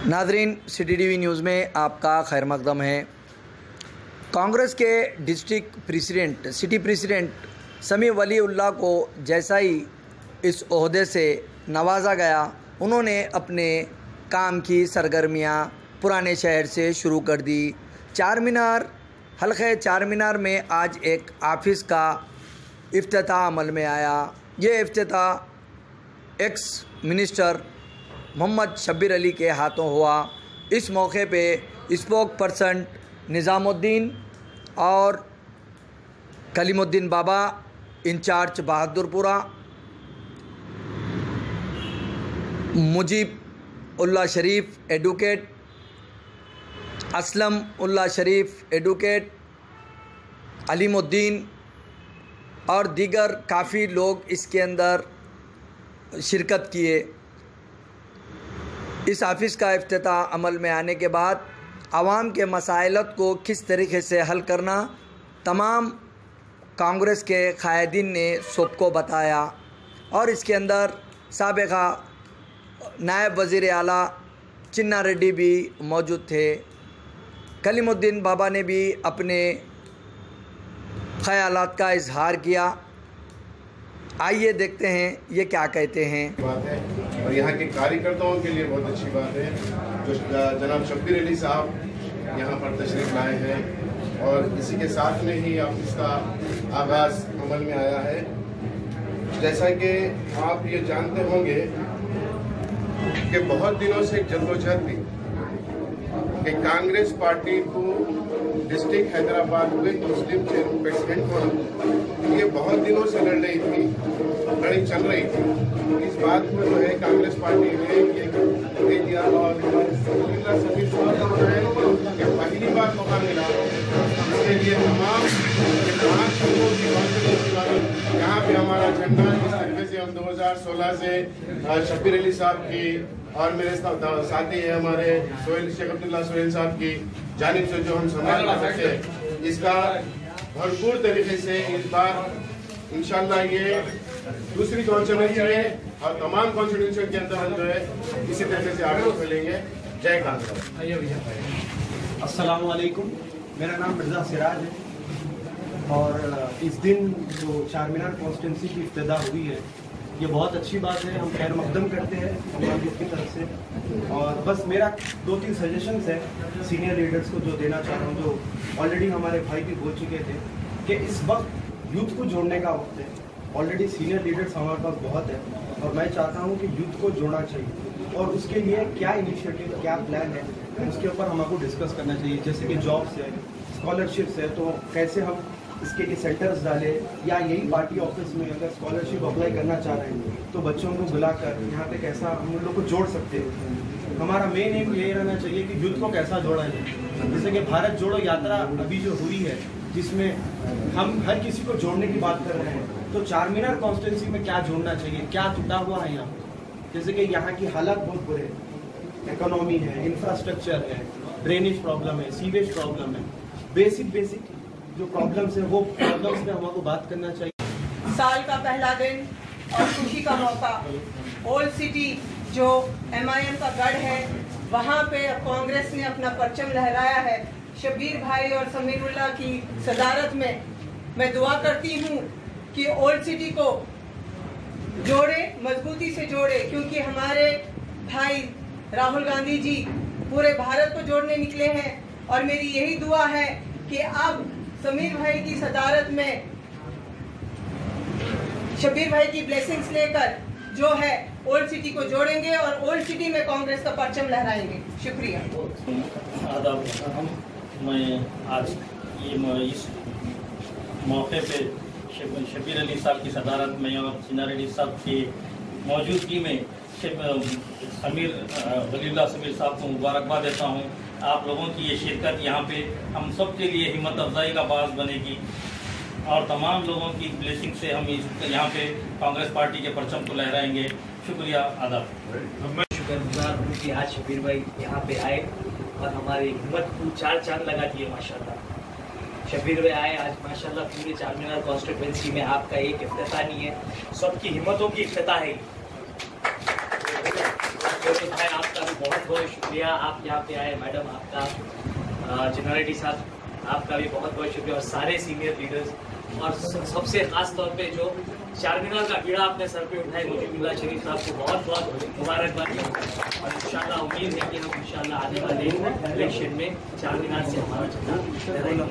नाजरीन, city TV news में आपका खैर मकदम है। कांग्रेस के district president city president Sameer Waliullah को जैसा ही इस ओहदे से नवाजा गया, उन्होंने अपने काम की सरगर्मियां पुराने शहर से शुरू कर दी। चारमीनार हल्के चारमीनार में आज एक ऑफिस का इफ्तिताह अमल में आया। ये इफ्तिताह एक्स मिनिस्टर मोहम्मद शब्बीर अली के हाथों हुआ। इस मौके पे स्पोक पर्सन निज़ामुद्दीन और कलीमुद्दीन बाबा, इंचार्ज बहादुरपुरा, मुजीब उल्लाह शरीफ एडवोकेट, असलम उल्लाह शरीफ एडवोकेट, अलीमुद्दीन और दीगर काफ़ी लोग इसके अंदर शिरकत किए। इस ऑफ़िस का इफ्तिताह अमल में आने के बाद आवाम के मसाइलत को किस तरीके से हल करना तमाम कांग्रेस के कायदीन ने सबको बताया और इसके अंदर साबिक़ा नायब वज़ीर आला चिन्ना रेड्डी भी मौजूद थे। कलीमुद्दीन बाबा ने भी अपने ख़यालात का इजहार किया। आइए देखते हैं ये क्या कहते हैं। बात है और यहाँ के कार्यकर्ताओं के लिए बहुत अच्छी बात है जो जनाब शब्बीर अली साहब यहाँ पर तशरीफ लाए हैं और इसी के साथ में ही ऑफिस का आगाज़ अमल में आया है। जैसा कि आप ये जानते होंगे कि बहुत दिनों से जद्दोजहद थी कि कांग्रेस पार्टी को डिस्ट्रिक्ट हैदराबाद में मुस्लिम प्रेसिडेंट को ये बहुत दिनों से लड़ाई चल रही थी। इस बात को जो है कांग्रेस पार्टी ने ये दे दिया और सभी जो है कि पहली बार मौका मिला। इसके लिए तमाम यहाँ पे हमारा झंडा जिस तरीके से हम 2016 से शब्बीर अली साहब की और मेरे साथी है हमारे शेख अब्दुल्ला सोहेल साहब की जानिब से जो हम संभाल सकते हैं, इसका भरपूर तरीके से इस बार इंशाल्लाह ये दूसरी कॉन्स्टिट्यूंसी है और तमाम कॉन्स्टिट्यूंसी के अंदर हम जो है इसी तरीके से आगे चलेंगे। जय कांग्रेस। अस्सलाम वालेकुम, मेरा नाम मिर्ज़ा सिराज है और इस दिन जो चारमीनार कॉन्स्टिट्यूंसी की इब्तिदा हुई है ये बहुत अच्छी बात है। हम खैर मकदम करते हैं हमारे ग्रुप की तरफ से और बस मेरा 2-3 सजेशंस है सीनियर लीडर्स को जो देना चाह रहा हूँ, जो ऑलरेडी हमारे भाई भी बोल चुके थे कि इस वक्त यूथ को जोड़ने का वक्त है। ऑलरेडी सीनियर लीडर्स हमारे पास बहुत है और मैं चाहता हूँ कि यूथ को जोड़ना चाहिए और उसके लिए क्या इनिशिएटिव, क्या प्लान है, उसके ऊपर हमको डिस्कस करना चाहिए। जैसे कि जॉब्स है, स्कॉलरशिप्स है, तो कैसे हम इसके लिए सेंटर्स डालें या यही पार्टी ऑफिस में अगर स्कॉलरशिप अप्लाई करना चाह रहे हैं तो बच्चों को बुलाकर यहाँ पे कैसा हम लोग को जोड़ सकते हैं। हमारा मेन एम यही रहना चाहिए कि यूथ को कैसा जोड़ा जाए। जैसे कि भारत जोड़ो यात्रा अभी जो हुई है जिसमें हम हर किसी को जोड़ने की बात कर रहे हैं, तो चारमीनार कॉन्स्टिट्यूंसी में क्या जोड़ना चाहिए, क्या टूटा हुआ है यहाँ। जैसे कि यहाँ की हालात बहुत बुरे हैं, इकोनॉमी है, इंफ्रास्ट्रक्चर है, ड्रेनेज प्रॉब्लम है, सीवेज प्रॉब्लम है, बेसिक जो प्रॉब्लम्स है वो प्रॉब्लम्स पे हमको बात करना चाहिए। साल का पहला दिन और खुशी का मौका, ओल्ड सिटी जो MIM का गढ़ है वहाँ पे कांग्रेस ने अपना परचम लहराया है। शब्बीर भाई और समीरुल्लाह की सदारत में मैं दुआ करती हूँ कि ओल्ड सिटी को जोड़े, मजबूती से जोड़े, क्योंकि हमारे भाई राहुल गांधी जी पूरे भारत को जोड़ने निकले हैं और मेरी यही दुआ है कि अब समीर भाई की सदारत में शब्बीर भाई की ब्लेसिंग्स लेकर जो है ओल्ड सिटी को जोड़ेंगे और ओल्ड सिटी में कांग्रेस का परचम लहराएंगे। शुक्रिया। आदाब, मैं आज इस मौके पे शब्बीर अली साहब की सदारत में और चिन्ना रेड्डी साहब की मौजूदगी में समीर वलीउल्लाह समीर साहब को मुबारकबाद देता हूँ। आप लोगों की ये शिरकत यहाँ पे हम सब के लिए हिम्मत अफजाई का बास बनेगी और तमाम लोगों की ब्लेसिंग से हम यहाँ पे कांग्रेस पार्टी के परचम को लहराएंगे। शुक्रिया, आदाब। मैं शुक्रगुजार हूँ कि आज शब्बीर भाई यहाँ पे आए और हमारी हिम्मत को चार चांद लगा दिए माशाल्लाह। शब्बीर भाई आए आज माशाल्लाह पूरे चारमीनार कॉन्स्टिट्यूंसी में आपका एक इफ्तिताह नहीं है, सबकी हिम्मतों की इफ्तिताह है। फिरोज भाई आपका भी बहुत बहुत शुक्रिया, आप यहाँ पे आए। मैडम आपका, चिनारेड्डी साहब आपका भी बहुत बहुत शुक्रिया, और सारे सीनियर लीडर्स, और सबसे खास तौर पे जो चारमीनार का बीड़ा आपने सर पे उठाए मुजीबुल्लाह शरीफ साहब को बहुत बहुत मुबारकबाद। और इंशाल्लाह उम्मीद है कि हम इंशाल्लाह आने वाले इलेक्शन में चारमीनार से हमारा झंडा लहराएंगे।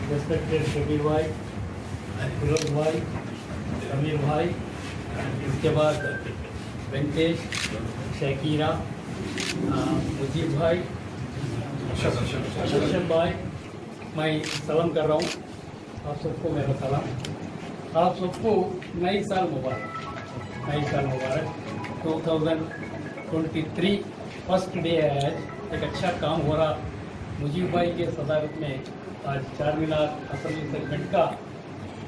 रेस्पेक्टेड शबीर भाई, फिरोज भाई, अमीर भाई, इसके बाद वेंकटेश, शकीरा, मुजीब भाई, शर्षद भाई, मैं सलाम कर रहा हूँ आप सबको, मेरा सलाम। आप सबको नई साल मुबारक, नई साल मुबारक। 2023 फर्स्ट डे है आज, एक अच्छा काम हो रहा मुजीब भाई के सदारत में। आज चारमीनार असेंबली सेगमेंट का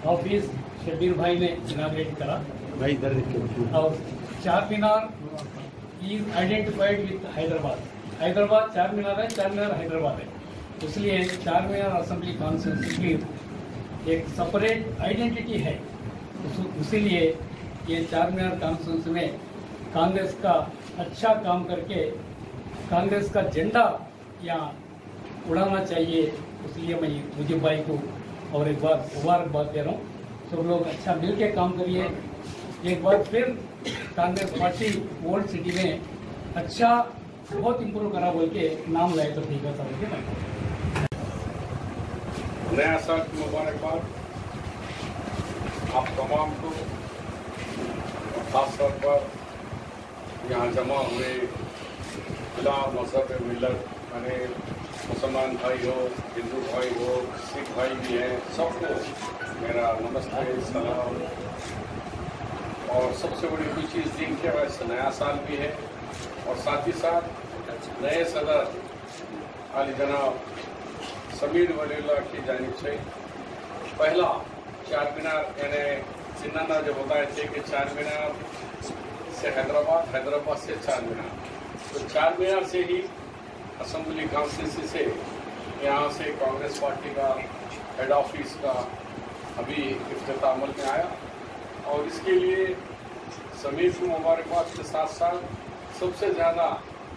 ऑफिस शबीर भाई ने इनाग्रेट करा भाई इधर, और Charminar is identified with Hyderabad. Hyderabad Charminar है, चारमीनार हैदराबाद है, इसलिए चारमीनार असेंबली कॉन्स्टिट्यूंसी की एक सेपरेट आइडेंटिटी है। इसीलिए ये चारमीनार कॉन्स्टिट्यूंसी में कांग्रेस का अच्छा काम करके कांग्रेस का झंडा यहाँ उड़ाना चाहिए। इसलिए मैं मुजीब भाई को और एक बार मुबारकबाद दे रहा हूँ। सब लोग अच्छा मिल के काम करिए। एक बार फिर कांग्रेस पार्टी ओल्ड सिटी में अच्छा बहुत इम्प्रूव करा बोल के नाम लाए तो ठीक है सर। नया साल की मुबारकबाद आप तमाम को, खास तौर पर यहाँ जमा हुए बिला मजहब मिलत, यानी मुसलमान भाई हो, हिंदू भाई हो, सिख भाई भी हैं, सबको मेरा नमस्ते, सलाम। और सबसे बड़ी खुशी इस दिन के वैसे नया साल भी है, और साथ ही साथ नए सदर आली जनाब समीर वलीउल्लाह की जानिब से पहला चारमीनार, यानी सिन्ना जब बताए थे कि चारमीनार से हैदराबाद, हैदराबाद से चारमीनार, तो चारमीनार से ही असेंबली कॉन्स्टिट्यूंसी से यहाँ से कांग्रेस पार्टी का हेड ऑफिस का अभी इफ्तिताह अमल में आया। और इसके लिए समीर को मुबारकबाद के साथ साथ सबसे ज़्यादा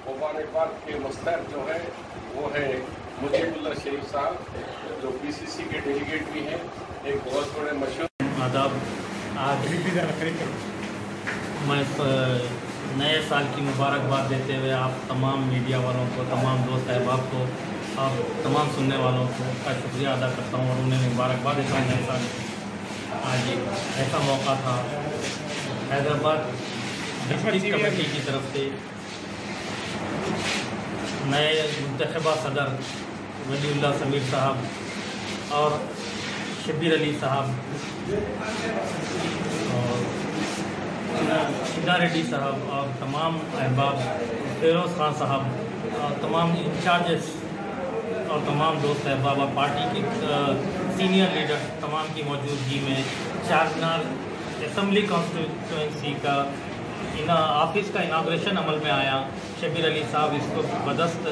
मुबारकबाद के मुस्तहक जो है वो है मुजीबुल्लाह शरीफ साहब, जो पीसीसी के डेलीगेट भी हैं, एक बहुत बड़े मशहूर। आदाब, आज मैं नए साल की मुबारकबाद देते हुए आप तमाम मीडिया वालों को, तमाम दोस्त अहबाब को और तमाम सुनने वालों का शुक्रिया अदा करता हूँ और उन्हें मुबारकबाद देता हूँ नए साल। आज ऐसा मौका था, हैदराबाद डिस्ट्रिक्ट कमेटी की तरफ से नए मुंतखबा सदर वलीउल्लाह समीर साहब और शबीर अली साहब और चिनारेड्डी साहब और तमाम अहबाब, फिरोज़ खान साहब और तमाम इंचार्जेस और तमाम दोस्त अहबाब और पार्टी की सीनियर लीडर तमाम की मौजूदगी में चारमीनार असेंबली कॉन्स्टिट्यूंसी का ऑफिस का इनाग्रेशन अमल में आया। शबीर अली साहब इसको बदस्त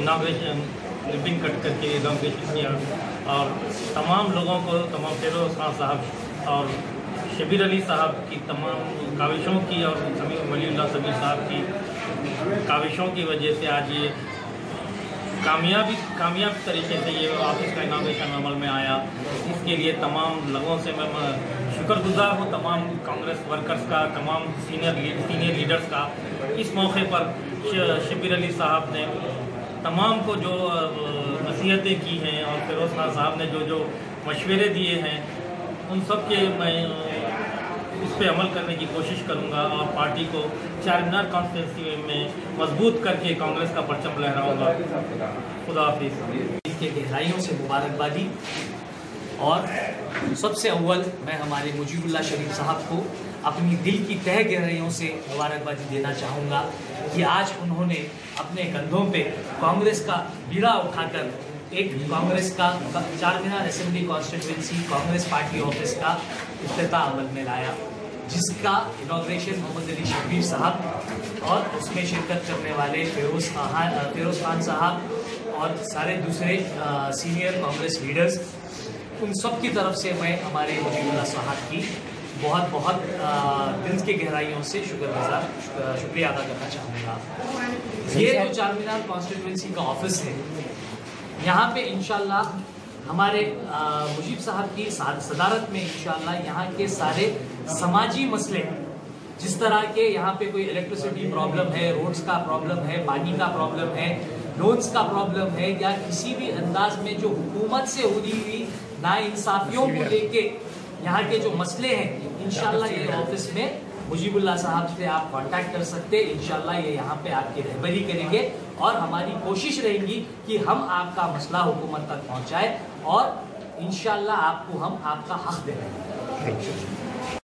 इनाग्रेशन रिबिन कट करके इनाग्रेशन किया और तमाम लोगों को, तमाम फिरोज़ खान साहब और शबीर अली साहब की तमाम काविशों की और वलीउल्लाह समीर साहब की काविशों की वजह से आज ये कामयाब तरीके से ये ऑफिस का इनाग्रेशन अमल में आया। इसके लिए तमाम लोगों से मैं शुक्रगुजार हूँ, तमाम कांग्रेस वर्कर्स का, तमाम सीनियर लीडर्स का। इस मौके पर शबीर अली साहब ने तमाम को जो नसीहतें की हैं और फिरोज़ खान साहब ने जो मशवरे दिए हैं, उन सब के मैं उस पर अमल करने की कोशिश करूंगा और पार्टी को चारमीनार कॉन्स्टिट्यूंसी में मजबूत करके कांग्रेस का परचम लहराऊंगा। खुदा हाफिज़। इसके गहराइयों से मुबारकबादी, और सबसे अव्वल मैं हमारे मुजीबुल्लाह शरीफ साहब को अपनी दिल की तह गहराइयों से मुबारकबादी देना चाहूँगा कि आज उन्होंने अपने कंधों पे कांग्रेस का बीड़ा उठाकर एक कांग्रेस का Charminar assembly constituency Congress party office का इफ्तिताह अमल में लाया, जिसका इनॉग्रेशन मोहम्मद अली शबीर साहब और उसमें शिरकत करने वाले फिरोज़ खान साहब और सारे दूसरे सीनियर कांग्रेस लीडर्स, उन सब की तरफ से मैं हमारे मुजीबुल्लाह साहब की बहुत बहुत दिल के गहराइयों से शुक्रिया अदा करना चाहूँगा। ये जो चारमीनार कॉन्स्टिट्यूंसी का ऑफिस है, यहाँ पे इंशाल्लाह हमारे मुजीब साहब की सदारत में इंशाल्लाह यहाँ के सारे समाजी मसले, जिस तरह के यहाँ पे कोई इलेक्ट्रिसिटी प्रॉब्लम है, रोड्स का प्रॉब्लम है, पानी का प्रॉब्लम है, लोन्स का प्रॉब्लम है, या किसी भी अंदाज में जो हुकूमत से हुई नाइंसाफियों को लेके यहाँ के जो मसले हैं, इंशाल्लाह ये ऑफिस में मुजीबुल्लाह साहब से आप कांटेक्ट कर सकते हैं। इंशाल्लाह ये यहाँ पे आपकी रहबरी करेंगे और हमारी कोशिश रहेगी कि हम आपका मसला हुकूमत तक पहुँचाए और इंशाल्लाह आपको हम आपका हक देंगे।